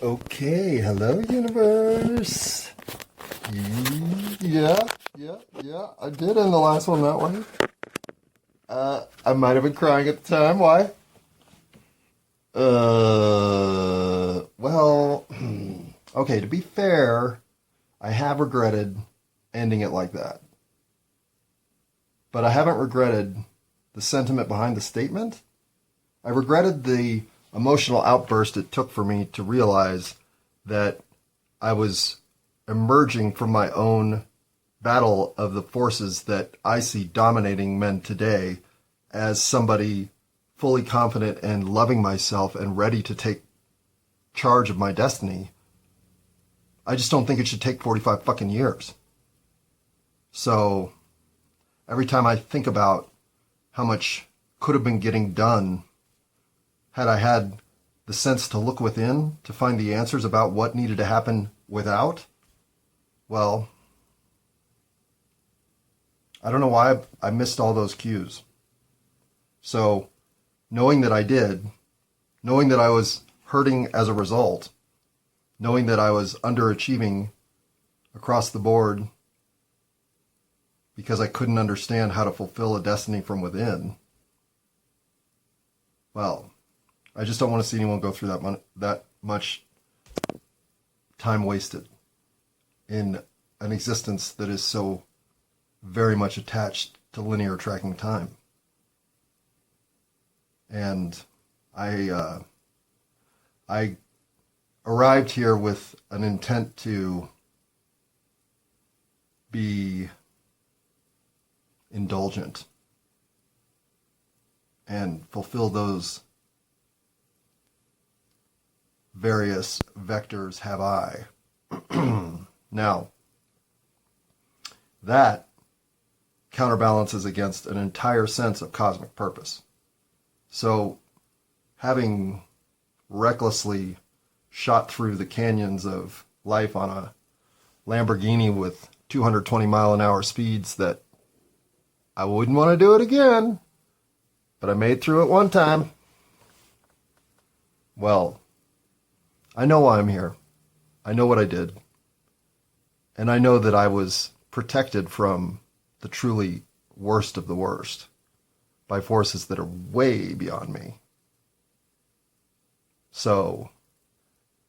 Okay, hello universe. Yeah, I did end the last one that way. I might have been crying at the time. Why? Well, okay, to be fair, I have regretted ending it like that. But I haven't regretted the sentiment behind the statement. I regretted the emotional outburst it took for me to realize that I was emerging from my own battle of the forces that I see dominating men today as somebody fully confident and loving myself and ready to take charge of my destiny. I just don't think it should take 45 fucking years. So every time I think about how much could have been getting done had I had the sense to look within to find the answers about what needed to happen without, well, I don't know why I missed all those cues. So knowing that I did, knowing that I was hurting as a result, knowing that I was underachieving across the board because I couldn't understand how to fulfill a destiny from within, well, I just don't want to see anyone go through that much time wasted in an existence that is so very much attached to linear tracking time. And I arrived here with an intent to be indulgent and fulfill those various vectors have I. Now, that counterbalances against an entire sense of cosmic purpose. So, having recklessly shot through the canyons of life on a Lamborghini with 220 mile an hour speeds that I wouldn't want to do it again, but I made through it one time. Well, I know why I'm here. I know what I did. And I know that I was protected from the truly worst of the worst by forces that are way beyond me. So,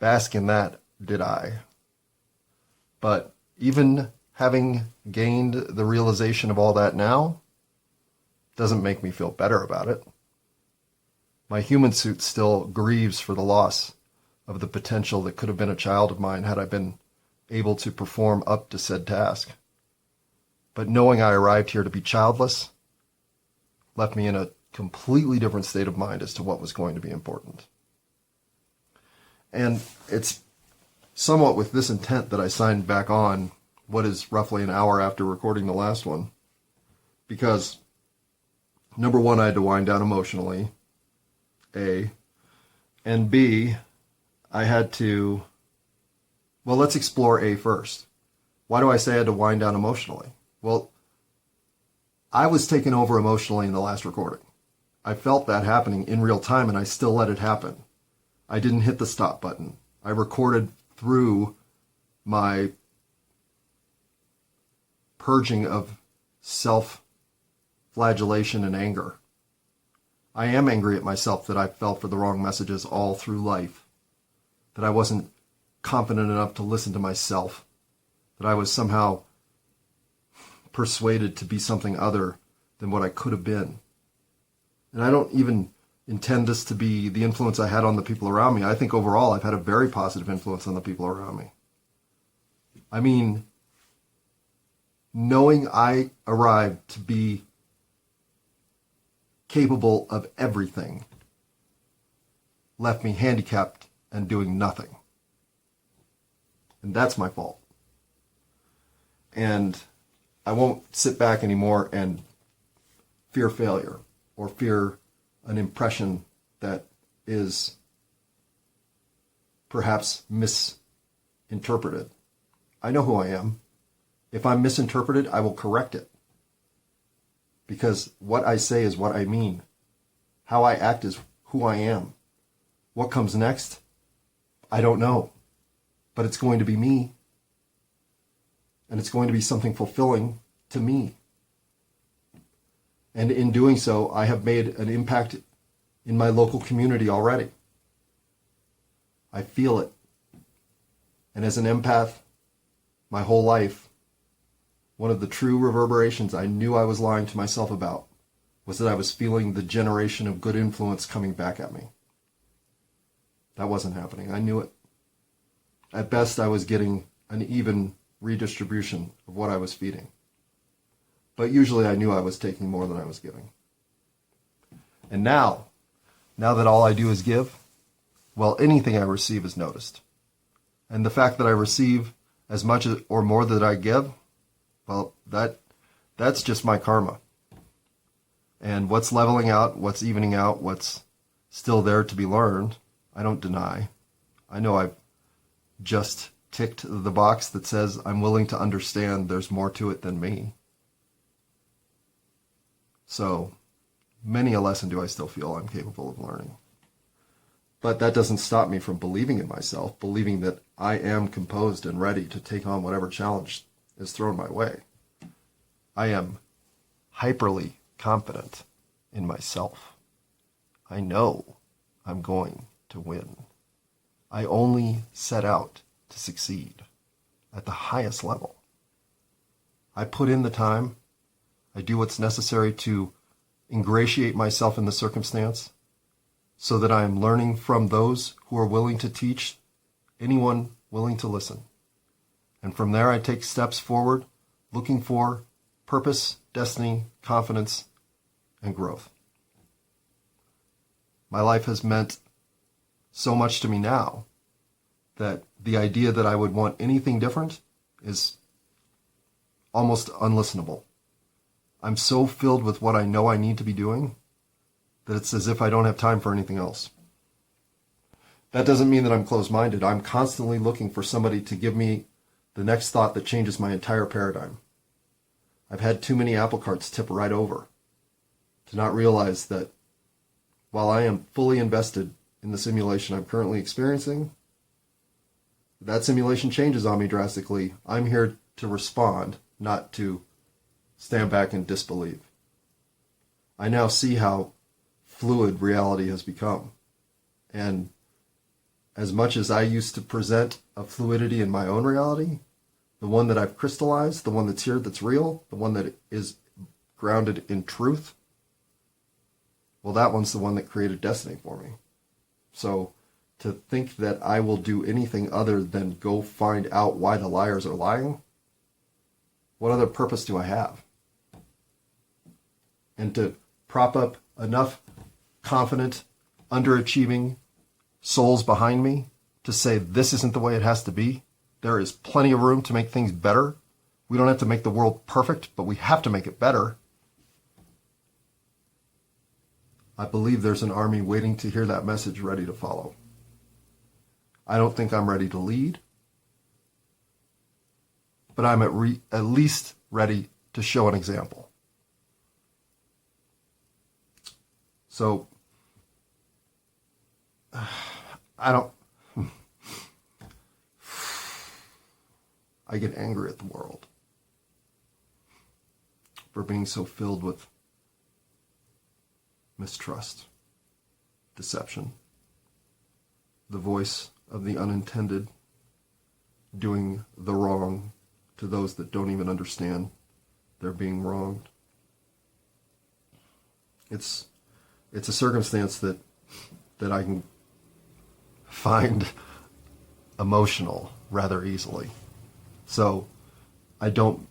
bask in that did I. But even having gained the realization of all that now doesn't make me feel better about it. My human suit still grieves for the loss of the potential that could have been a child of mine had I been able to perform up to said task. But knowing I arrived here to be childless left me in a completely different state of mind as to what was going to be important. And it's somewhat with this intent that I signed back on what is roughly an hour after recording the last one. Because, number one, I had to wind down emotionally, A. And B, I had to, well, let's explore A first. Why do I say I had to wind down emotionally? Well, I was taken over emotionally in the last recording. I felt that happening in real time, and I still let it happen. I didn't hit the stop button. I recorded through my purging of self-flagellation and anger. I am angry at myself that I fell for the wrong messages all through life, that I wasn't confident enough to listen to myself, that I was somehow persuaded to be something other than what I could have been. And I don't even intend this to be the influence I had on the people around me. I think overall I've had a very positive influence on the people around me. I mean, knowing I arrived to be capable of everything left me handicapped and doing nothing. And that's my fault. And I won't sit back anymore and fear failure or fear an impression that is perhaps misinterpreted. I know who I am. If I'm misinterpreted, I will correct it. Because what I say is what I mean. How I act is who I am. What comes next, I don't know, but it's going to be me. And it's going to be something fulfilling to me. And in doing so, I have made an impact in my local community already. I feel it. And as an empath, my whole life, one of the true reverberations I knew I was lying to myself about was that I was feeling the generation of good influence coming back at me. That wasn't happening. I knew it. At best, I was getting an even redistribution of what I was feeding. But usually I knew I was taking more than I was giving. And now that all I do is give, well, anything I receive is noticed. And the fact that I receive as much or more that I give, well, that's just my karma. And what's leveling out, what's evening out, what's still there to be learned, I don't deny. I know I've just ticked the box that says I'm willing to understand there's more to it than me. So many a lesson do I still feel I'm capable of learning. But that doesn't stop me from believing in myself, believing that I am composed and ready to take on whatever challenge is thrown my way. I am hyperly confident in myself. I know I'm going to win. I only set out to succeed at the highest level. I put in the time. I do what's necessary to ingratiate myself in the circumstance so that I am learning from those who are willing to teach anyone willing to listen. And from there I take steps forward looking for purpose, destiny, confidence, and growth. My life has meant so much to me now that the idea that I would want anything different is almost unlistenable. I'm so filled with what I know I need to be doing that it's as if I don't have time for anything else. That doesn't mean that I'm closed-minded. I'm constantly looking for somebody to give me the next thought that changes my entire paradigm. I've had too many apple carts tip right over to not realize that while I am fully invested in the simulation I'm currently experiencing, that simulation changes on me drastically. I'm here to respond, not to stand back and disbelieve. I now see how fluid reality has become. And as much as I used to present a fluidity in my own reality, the one that I've crystallized, the one that's here, that's real, the one that is grounded in truth, well, that one's the one that created destiny for me. So to think that I will do anything other than go find out why the liars are lying, what other purpose do I have? And to prop up enough confident, underachieving souls behind me to say this isn't the way it has to be. There is plenty of room to make things better. We don't have to make the world perfect, but we have to make it better. I believe there's an army waiting to hear that message, ready to follow. I don't think I'm ready to lead, but I'm at least ready to show an example. So, I get angry at the world for being so filled with mistrust, deception, the voice of the unintended doing the wrong to those that don't even understand they're being wronged. It's a circumstance that I can find emotional rather easily. So I don't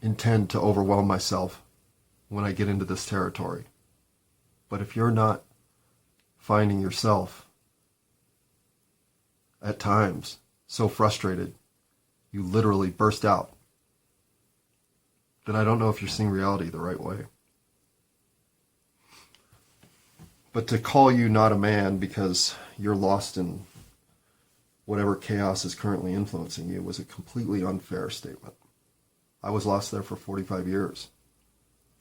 intend to overwhelm myself when I get into this territory. But if you're not finding yourself at times so frustrated you literally burst out, then I don't know if you're seeing reality the right way. But to call you not a man because you're lost in whatever chaos is currently influencing you was a completely unfair statement. I was lost there for 45 years.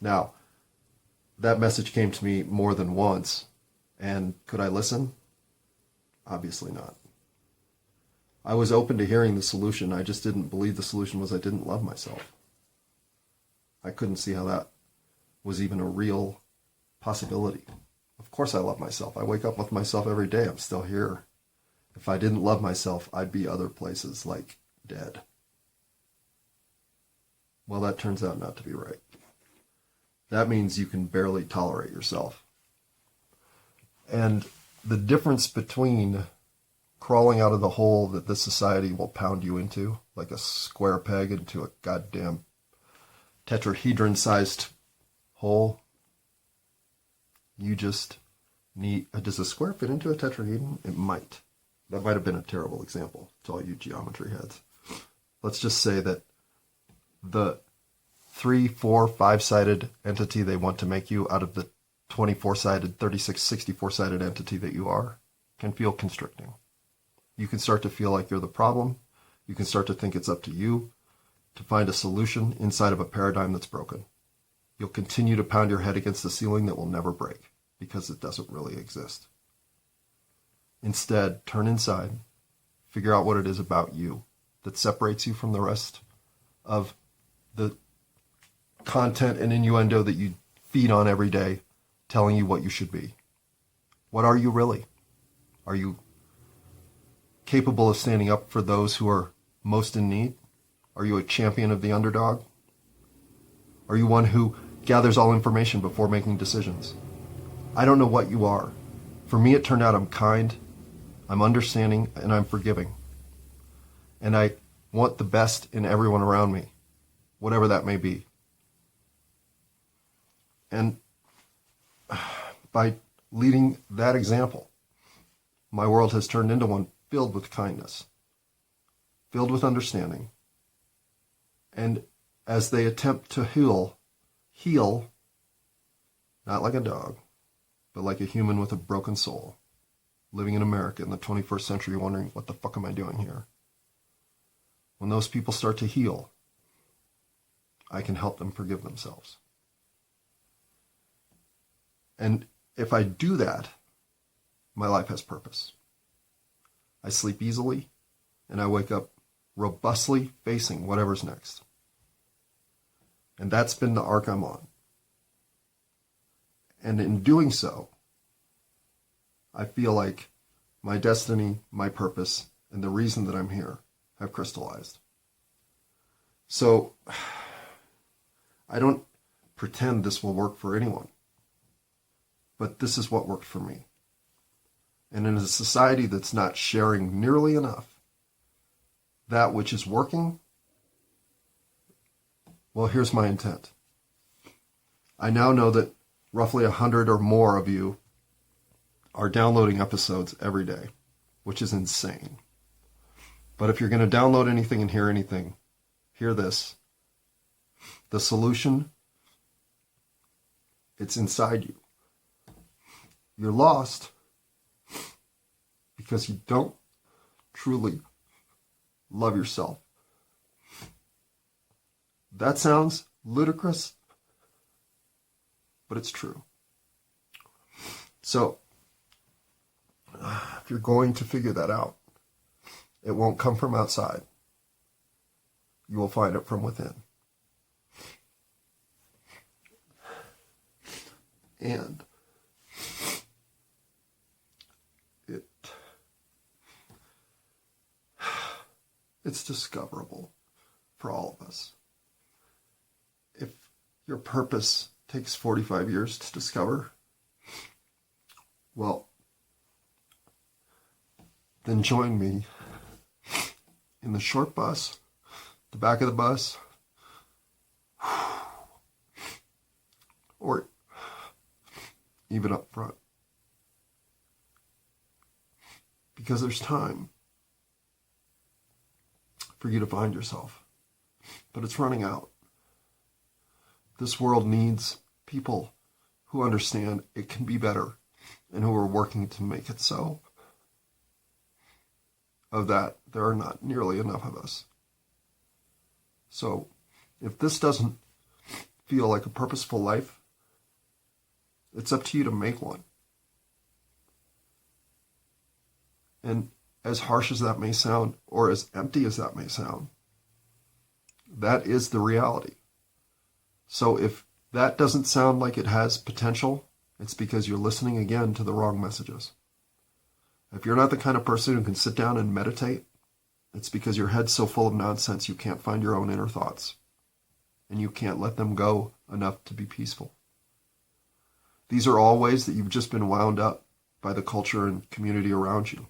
Now, that message came to me more than once, and could I listen? Obviously not. I was open to hearing the solution. I just didn't believe the solution was I didn't love myself. I couldn't see how that was even a real possibility. Of course I love myself. I wake up with myself every day. I'm still here. If I didn't love myself, I'd be other places, like dead. Well, that turns out not to be right. That means you can barely tolerate yourself. And the difference between crawling out of the hole that this society will pound you into, like a square peg into a goddamn tetrahedron-sized hole, you just need... Does a square fit into a tetrahedron? It might. That might have been a terrible example to all you geometry heads. Let's just say that the 3, 4, 5-sided entity they want to make you out of the 24-sided, 36, 64-sided entity that you are can feel constricting. You can start to feel like you're the problem. You can start to think it's up to you to find a solution inside of a paradigm that's broken. You'll continue to pound your head against a ceiling that will never break because it doesn't really exist. Instead, turn inside, figure out what it is about you that separates you from the rest of the content and innuendo that you feed on every day, telling you what you should be. What are you really? Are you capable of standing up for those who are most in need? Are you a champion of the underdog? Are you one who gathers all information before making decisions? I don't know what you are. For me, it turned out I'm kind, I'm understanding, and I'm forgiving. And I want the best in everyone around me, whatever that may be. And by leading that example, my world has turned into one filled with kindness, filled with understanding. And as they attempt to heal, not like a dog, but like a human with a broken soul, living in America in the 21st century wondering, what the fuck am I doing here? When those people start to heal, I can help them forgive themselves. And if I do that, my life has purpose. I sleep easily, and I wake up robustly facing whatever's next. And that's been the arc I'm on. And in doing so, I feel like my destiny, my purpose, and the reason that I'm here have crystallized. So, I don't pretend this will work for anyone, but this is what worked for me. And in a society that's not sharing nearly enough that which is working, well, here's my intent. I now know that roughly 100 or more of you are downloading episodes every day, which is insane. But if you're going to download anything and hear anything, hear this. The solution, it's inside you. You're lost because you don't truly love yourself. That sounds ludicrous, but it's true. So, if you're going to figure that out, it won't come from outside. You will find it from within. And it's discoverable for all of us. If your purpose takes 45 years to discover, well, then join me in the short bus, the back of the bus, or even up front. Because there's time for you to find yourself. But it's running out. This world needs people who understand it can be better and who are working to make it so. Of that, there are not nearly enough of us. So, if this doesn't feel like a purposeful life, it's up to you to make one. And as harsh as that may sound, or as empty as that may sound, that is the reality. So if that doesn't sound like it has potential, it's because you're listening again to the wrong messages. If you're not the kind of person who can sit down and meditate, it's because your head's so full of nonsense you can't find your own inner thoughts, and you can't let them go enough to be peaceful. These are all ways that you've just been wound up by the culture and community around you.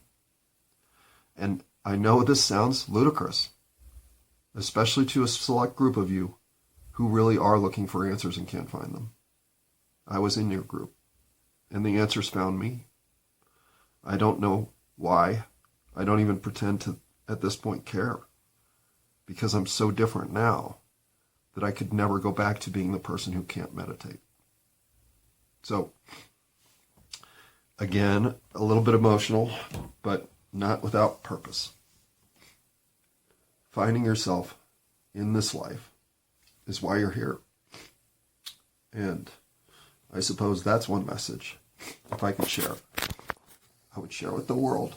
And I know this sounds ludicrous, especially to a select group of you who really are looking for answers and can't find them. I was in your group, and the answers found me. I don't know why. I don't even pretend to, at this point, care, because I'm so different now that I could never go back to being the person who can't meditate. So, again, a little bit emotional, but not without purpose. Finding yourself in this life is why you're here. And I suppose that's one message, if I could share, I would share with the world.